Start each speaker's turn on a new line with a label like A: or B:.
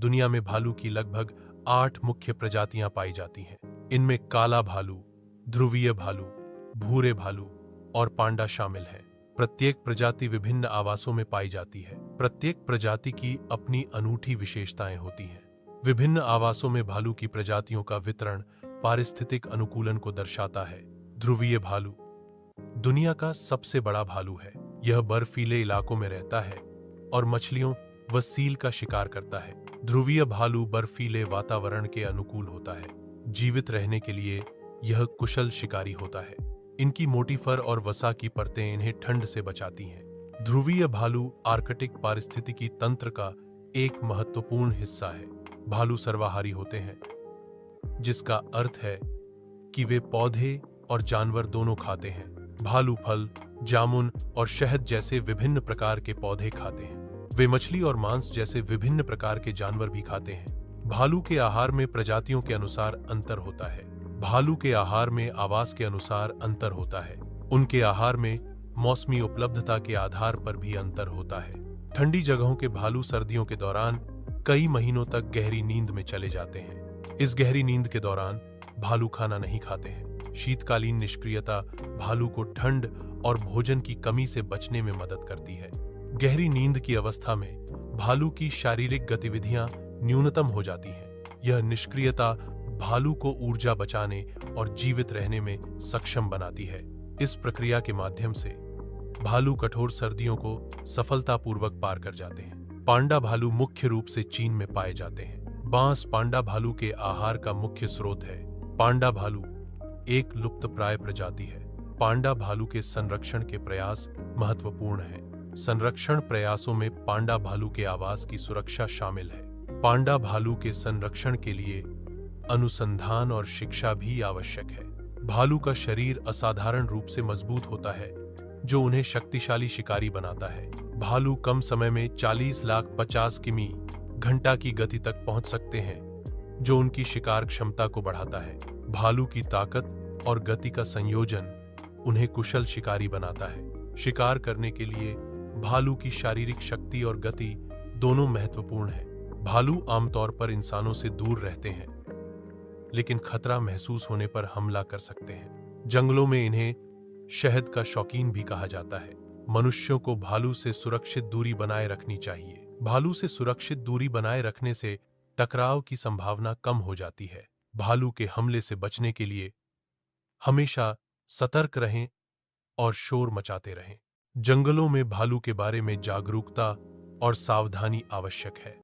A: दुनिया में भालू की लगभग 8 मुख्य प्रजातियां पाई जाती हैं। इनमें काला भालू, ध्रुवीय भालू, भूरे भालू और पांडा शामिल हैं। प्रत्येक प्रजाति विभिन्न आवासों में पाई जाती है। प्रत्येक प्रजाति की अपनी अनूठी विशेषताएं होती हैं। विभिन्न आवासों में भालू की प्रजातियों का वितरण पारिस्थितिक अनुकूलन को दर्शाता है। ध्रुवीय भालू दुनिया का सबसे बड़ा भालू है। यह बर्फीले इलाकों में रहता है और मछलियों व सील का शिकार करता है। ध्रुवीय भालू बर्फीले वातावरण के अनुकूल होता है। जीवित रहने के लिए यह कुशल शिकारी होता है। इनकी मोटी फर और वसा की परतें इन्हें ठंड से बचाती हैं। ध्रुवीय भालू आर्कटिक पारिस्थितिकी तंत्र का एक महत्वपूर्ण हिस्सा है। भालू सर्वाहारी होते हैं, जिसका अर्थ है कि वे पौधे और जानवर दोनों खाते हैं। भालू फल, जामुन और शहद जैसे विभिन्न प्रकार के पौधे खाते हैं। वे मछली और मांस जैसे विभिन्न प्रकार के जानवर भी खाते हैं। भालू के आहार में प्रजातियों के अनुसार अंतर होता है। भालू के आहार में आवास के अनुसार अंतर होता है। उनके आहार में मौसमी उपलब्धता के आधार पर भी अंतर होता है। ठंडी जगहों के भालू सर्दियों के दौरान कई महीनों तक गहरी नींद में चले जाते हैं। इस गहरी नींद के दौरान भालू खाना नहीं खाते हैं। शीतकालीन निष्क्रियता भालू को ठंड और भोजन की कमी से बचने में मदद करती है। गहरी नींद की अवस्था में भालू की शारीरिक गतिविधियां न्यूनतम हो जाती हैं। यह निष्क्रियता भालू को ऊर्जा बचाने और जीवित रहने में सक्षम बनाती है। इस प्रक्रिया के माध्यम से भालू कठोर सर्दियों को सफलतापूर्वक पार कर जाते हैं। पांडा भालू मुख्य रूप से चीन में पाए जाते हैं। बांस पांडा भालू के आहार का मुख्य स्रोत है। पांडा भालू एक लुप्तप्राय प्रजाति है। पांडा भालू के संरक्षण के प्रयास महत्वपूर्ण हैं। संरक्षण प्रयासों में पांडा भालू के आवास की सुरक्षा शामिल है। पांडा भालू के संरक्षण के लिए अनुसंधान और शिक्षा भी आवश्यक है। भालू का शरीर असाधारण रूप से मजबूत होता है, जो उन्हें शक्तिशाली शिकारी बनाता है। भालू कम समय में 40 लाख 50 किमी घंटा की गति तक पहुंच सकते हैं, जो उनकी शिकार क्षमता को बढ़ाता है। भालू की ताकत और गति का संयोजन उन्हें कुशल शिकारी बनाता है। शिकार करने के लिए भालू की शारीरिक शक्ति और गति दोनों महत्वपूर्ण है। भालू आमतौर पर इंसानों से दूर रहते हैं, लेकिन खतरा महसूस होने पर हमला कर सकते हैं। जंगलों में इन्हें शहद का शौकीन भी कहा जाता है। मनुष्यों को भालू से सुरक्षित दूरी बनाए रखनी चाहिए। भालू से सुरक्षित दूरी बनाए रखने से टकराव की संभावना कम हो जाती है। भालू के हमले से बचने के लिए हमेशा सतर्क रहें और शोर मचाते रहें। जंगलों में भालू के बारे में जागरूकता और सावधानी आवश्यक है।